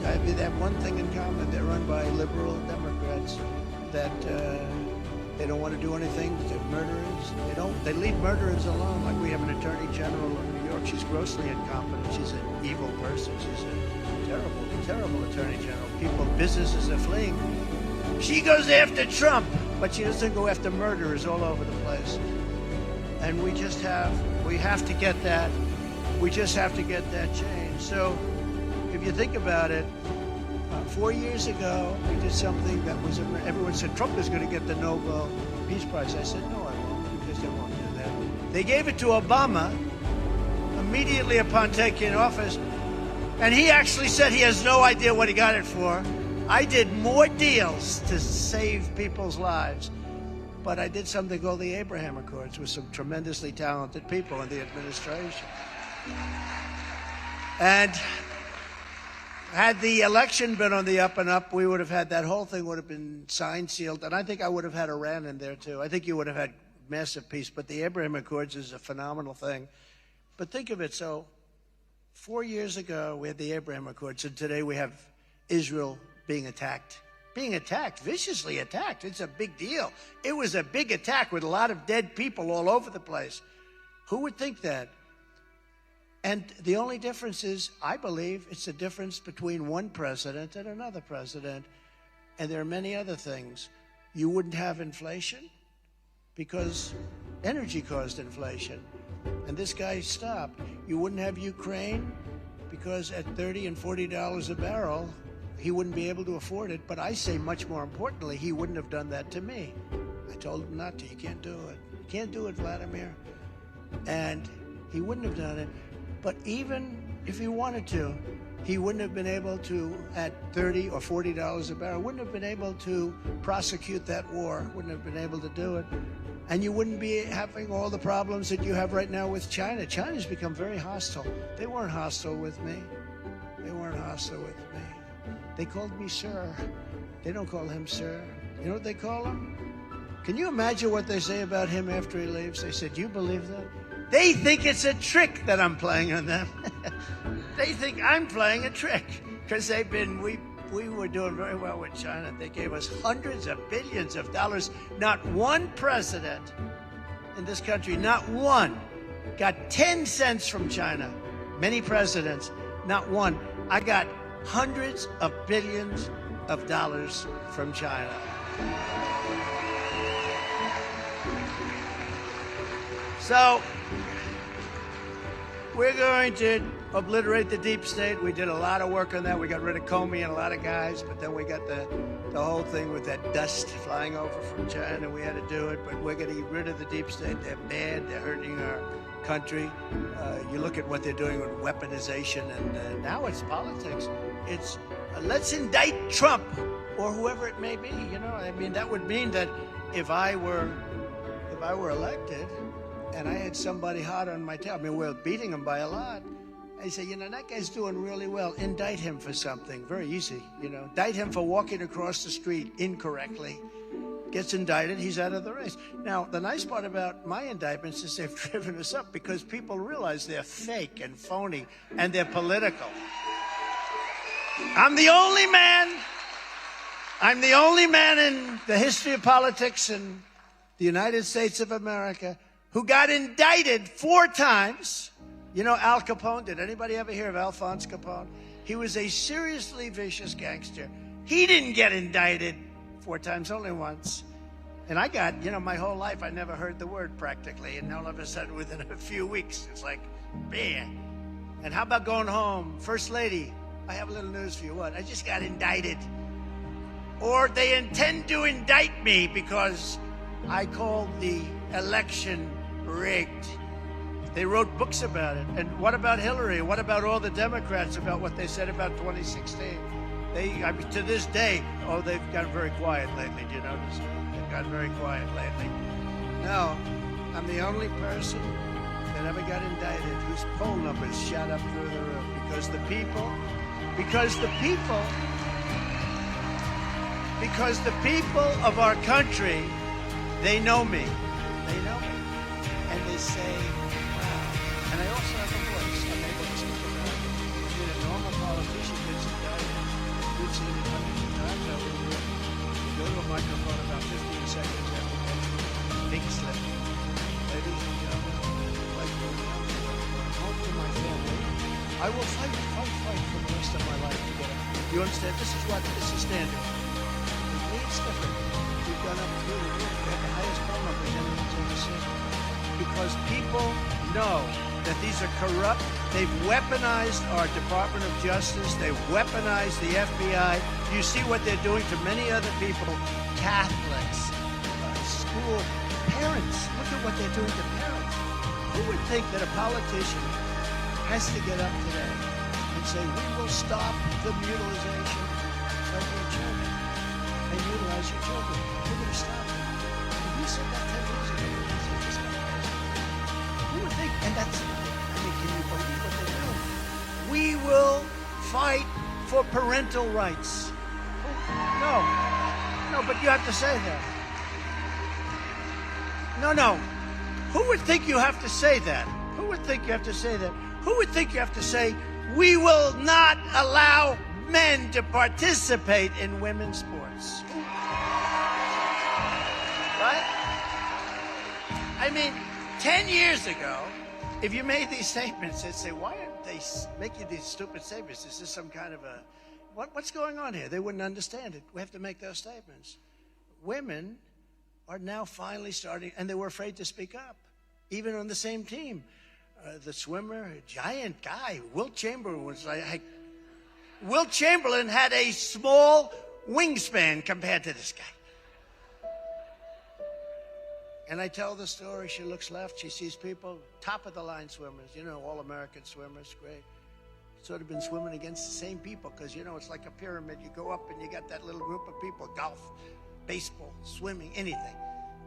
Speaker 1: They have one thing in common. They're run by liberal Democrats that they don't want to do anything to murderers. They leave murderers alone. Like we have an attorney general in New York. She's grossly incompetent. She's an evil person. She's a terrible, terrible attorney general. Businesses are fleeing. She goes after Trump, but she doesn't go after murderers all over the place. And we have to get that. We just have to get that changed. So if you think about it, 4 years ago, we did something that was, everyone said Trump is going to get the Nobel Peace Prize. I said, no, I won't, because they won't do that. They gave it to Obama immediately upon taking office, and he actually said he has no idea what he got it for. I did more deals to save people's lives but I did something called the Abraham Accords with some tremendously talented people in the administration. And had the election been on the up and up, we would have had that whole thing would have been signed, sealed, and I think I would have had Iran in there too. I think you would have had massive peace, but the Abraham Accords is a phenomenal thing. But think of it, so 4 years ago we had the Abraham Accords, and today we have Israel being attacked, viciously attacked. It's a big deal. It was a big attack with a lot of dead people all over the place. Who would think that? And the only difference is, I believe, it's the difference between one president and another president. And there are many other things. You wouldn't have inflation because energy caused inflation. And this guy stopped. You wouldn't have Ukraine because at $30 and $40 a barrel, he wouldn't be able to afford it. But I say much more importantly, he wouldn't have done that to me. I told him not to. You can't do it. You can't do it, Vladimir. And he wouldn't have done it. But even if he wanted to, he wouldn't have been able to, at $30 or $40 a barrel, wouldn't have been able to prosecute that war, wouldn't have been able to do it. And you wouldn't be having all the problems that you have right now with China. China's become very hostile. They weren't hostile with me. They weren't hostile with me. They called me sir. They don't call him sir. You know what they call him? Can you imagine what they say about him after he leaves? They said, you believe that? They think it's a trick that I'm playing on them. They think I'm playing a trick because we were doing very well with China. They gave us hundreds of billions of dollars. Not one president in this country, not one, got 10 cents from China. Many presidents, not one. I got hundreds of billions of dollars from China. So we're going to obliterate the deep state. We did a lot of work on that. We got rid of Comey and a lot of guys, but then we got the whole thing with that dust flying over from China. We had to do it, but we're going to get rid of the deep state. They're bad. They're hurting our country. You look at what they're doing with weaponization, and now it's politics. It's let's indict Trump or whoever it may be. You know, I mean, that would mean that if I were elected and I had somebody hot on my tail, I mean, we're beating him by a lot. I say, you know, that guy's doing really well. Indict him for something. Very easy, you know. Indict him for walking across the street incorrectly. Gets indicted, he's out of the race. Now, the nice part about my indictments is they've driven us up because people realize they're fake and phony and they're political. I'm the only man in the history of politics in the United States of America who got indicted 4 times. You know Al Capone? Did anybody ever hear of Alphonse Capone? He was a seriously vicious gangster. He didn't get indicted 4 times, only once. And I got, you know, my whole life I never heard the word practically. And all of a sudden, within a few weeks, it's like, man. And how about going home? First lady, I have a little news for you. What? I just got indicted. Or they intend to indict me because I called the election rigged. They wrote books about it. And what about Hillary? What about all the Democrats about what they said about 2016? I mean, to this day, they've gotten very quiet lately. Do you notice? They've gotten very quiet lately. No, I'm the only person that ever got indicted whose poll numbers shot up through the roof because the people of our country, they know me. They know me. And they say, wow. And I also have a voice. I'm able to speak about it. I mean, a normal politician gets indicted. We've seen it hundreds of times over the years. You go to a microphone about 15 seconds after that, big slip. Ladies and gentlemen, like home to my family, I will fight for the rest of my life to get it. You understand? This is standard. With me, it's different. We've gone up through the roof. We have the highest poll numbers anyone's ever seen. Because people know that these are corrupt. They've weaponized our Department of Justice. They've weaponized the FBI. You see what they're doing to many other people, Catholics, school parents. Look at what they're doing to parents. Who would think that a politician has to get up today and say, we will stop the mutilization of your children and utilize your children? We're going to stop it. And he said And that's, I mean, can you believe what they're doing? We will fight for parental rights. No, but you have to say that. No. Who would think you have to say that? Who would think you have to say that? Who would think you have to say, we will not allow men to participate in women's sports? Right? I mean, 10 years ago, if you made these statements, they'd say, why aren't they making these stupid statements? Is this some kind of a, what's going on here? They wouldn't understand it. We have to make those statements. Women are now finally starting, and they were afraid to speak up, even on the same team. The swimmer, a giant guy, Wilt Chamberlain was like, Wilt Chamberlain had a small wingspan compared to this guy. And I tell the story, she looks left, she sees people, top of the line swimmers, you know, all American swimmers, great. Sort of been swimming against the same people, because, you know, it's like a pyramid. You go up and you got that little group of people, golf, baseball, swimming, anything.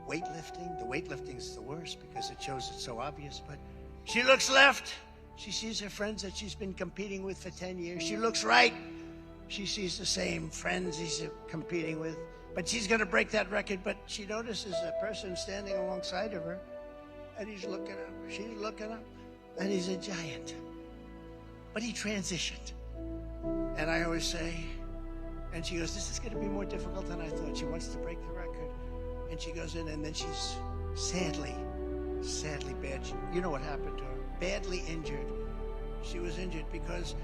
Speaker 1: Weightlifting, the weightlifting is the worst because it shows it's so obvious, but she looks left, she sees her friends that she's been competing with for 10 years. She looks right, she sees the same friends he's competing with, but she's gonna break that record, but she notices a person standing alongside of her, and he's looking up, she's looking up, and he's a giant. But he transitioned. And I always say, and she goes, this is gonna be more difficult than I thought. She wants to break the record. And she goes in, and then she's sadly bad. You know what happened to her? Badly injured. She was injured because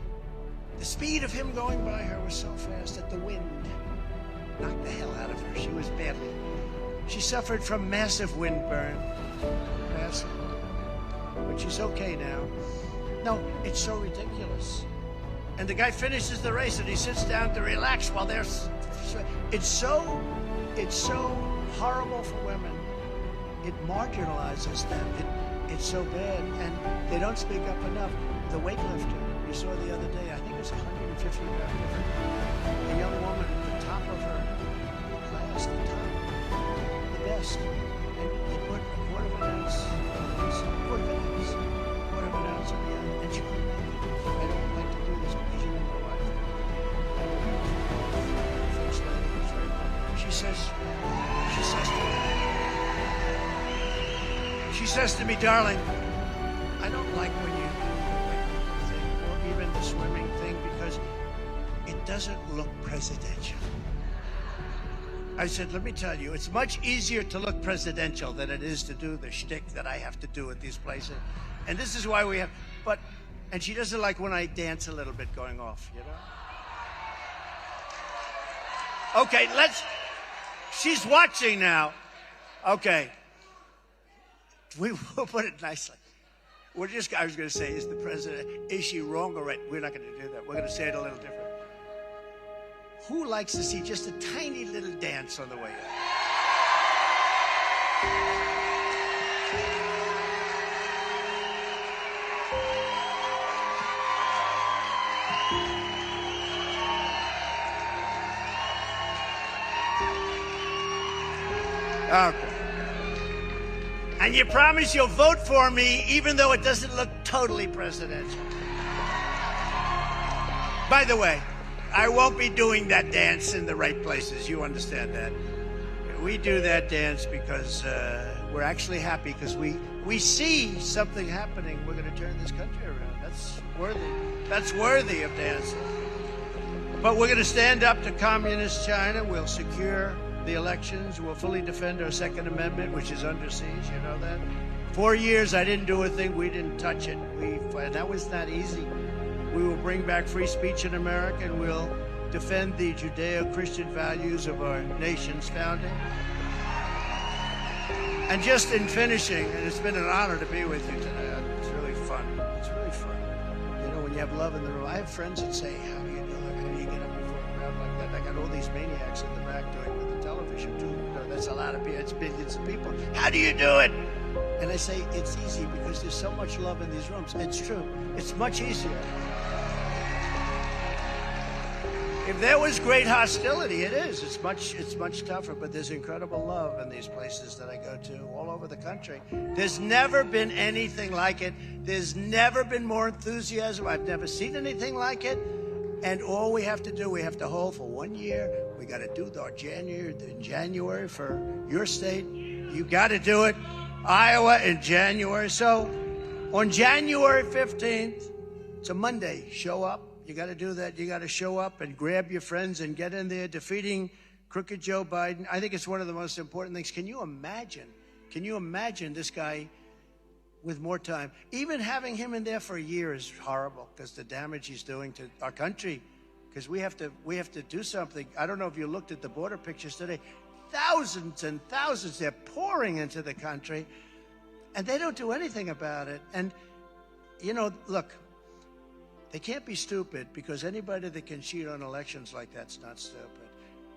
Speaker 1: the speed of him going by her was so fast that the wind knocked the hell out of her. She was badly. She suffered from massive wind burn. Massive. But she's okay now. No, it's so ridiculous. And the guy finishes the race, and he sits down to relax while they're... It's so horrible for women. It marginalizes them. It's so bad, and they don't speak up enough. The weightlifter you saw the other day, I think it was 150 pound different. A young woman at the top of her class, the best, and they put a quarter of an ounce on the end, and she couldn't make it. I don't like to do this because you know my wife. I don't know if First Lady was very popular. She says to me, darling, I don't like when you do the weightlifting thing or even the swimming thing because it doesn't look presidential. I said, let me tell you, it's much easier to look presidential than it is to do the shtick that I have to do at these places. And this is why we have, and she doesn't like when I dance a little bit going off, you know? Okay, she's watching now. Okay. We will put it nicely. I was going to say, is she wrong or right? We're not going to do that. We're going to say it a little different. Who likes to see just a tiny little dance on the way up? Okay. And you promise you'll vote for me even though it doesn't look totally presidential. By the way, I won't be doing that dance in the right places. You understand that. We do that dance because we're actually happy because we see something happening. We're going to turn this country around. That's worthy of dancing. But we're going to stand up to communist China. We'll secure the elections. We'll fully defend our Second Amendment, which is under siege. You know that? 4 years, I didn't do a thing. We didn't touch it. That was not easy. We will bring back free speech in America, and we'll defend the Judeo-Christian values of our nation's founding. And just in finishing, and it's been an honor to be with you today. It's really fun. It's really fun. You know, when you have love in the room. I have friends that say, how do you do it? How do you get up before a crowd like that? I got all these maniacs in the back doing with the television, too. You know, that's a lot of people. It's billions of people. How do you do it? And I say, it's easy because there's so much love in these rooms. It's true. It's much easier. If there was great hostility, it is. It's much tougher, but there's incredible love in these places that I go to all over the country. There's never been anything like it. There's never been more enthusiasm. I've never seen anything like it. And all we have to do, we have to hold for 1 year. We got to do our January for your state. You got to do it. Iowa in January. So on January 15th, it's a Monday, show up. You got to do that. You got to show up and grab your friends and get in there defeating crooked Joe Biden. I think it's one of the most important things. Can you imagine this guy with more time? Even having him in there for a year is horrible because the damage he's doing to our country, because we have to do something. I don't know if you looked at the border pictures today. Thousands and thousands, they're pouring into the country, and they don't do anything about it. And, you know, look, they can't be stupid, because anybody that can cheat on elections like that's not stupid.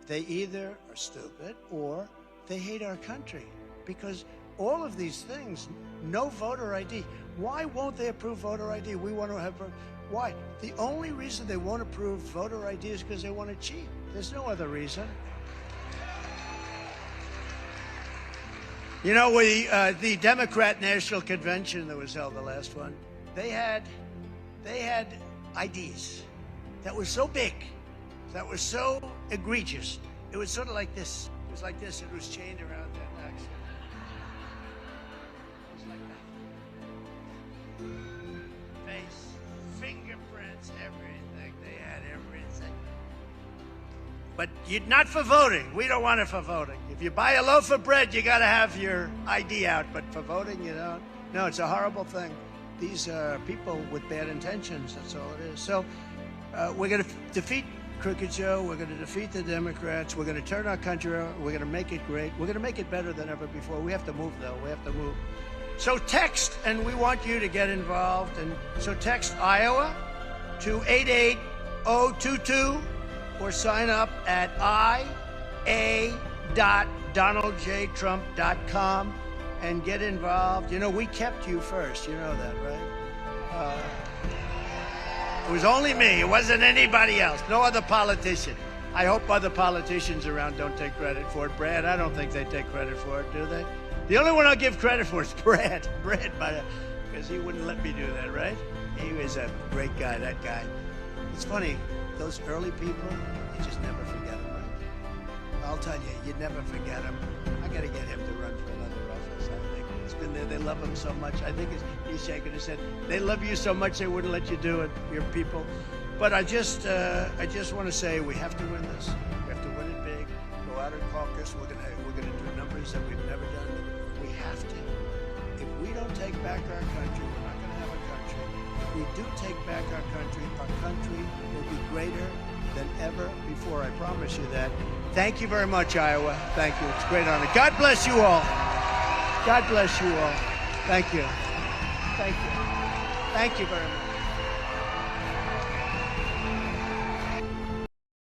Speaker 1: They either are stupid or they hate our country, because all of these things, no voter ID. Why won't they approve voter ID? We want to have, why? The only reason they won't approve voter ID is because they want to cheat. There's no other reason. You know, the Democrat National Convention that was held, the last one, they had IDs that were so big, that were so egregious. It was sort of like this. It was like this. It was chained around their necks. It was like that. Face, fingerprints, everything. They had everything. But not for voting. We don't want it for voting. If you buy a loaf of bread, you got to have your ID out. But for voting, you don't. No, it's a horrible thing. These are people with bad intentions. That's all it is. So we're going to defeat Crooked Joe. We're going to defeat the Democrats. We're going to turn our country around. We're going to make it great. We're going to make it better than ever before. We have to move, though. We have to move. So text, and we want you to get involved. And so text Iowa to 88022 or sign up at ia.donaldjtrump.com. and get involved. You know, we kept you first. You know that, right? It was only me. It wasn't anybody else. No other politician. I hope other politicians around don't take credit for it. Brad, I don't think they take credit for it, do they? The only one I'll give credit for is Brad. Brad, because he wouldn't let me do that, right? He was a great guy, that guy. It's funny, those early people, you just never forget them, right? I'll tell you, you never forget them. I got to get him to run for another office. I think it's been there. They love him so much. I think he's shaking his head. They love you so much they wouldn't let you do it. Your people. But I just want to say we have to win this. We have to win it big. Go out and caucus. We're gonna do numbers that we've never done. We have to. If we don't take back our country, we're not going to have a country. If we do take back our country will be greater than ever before. I promise you that. Thank you very much, Iowa. Thank you. It's a great honor. God bless you all. God bless you all. Thank you. Thank you. Thank you very much.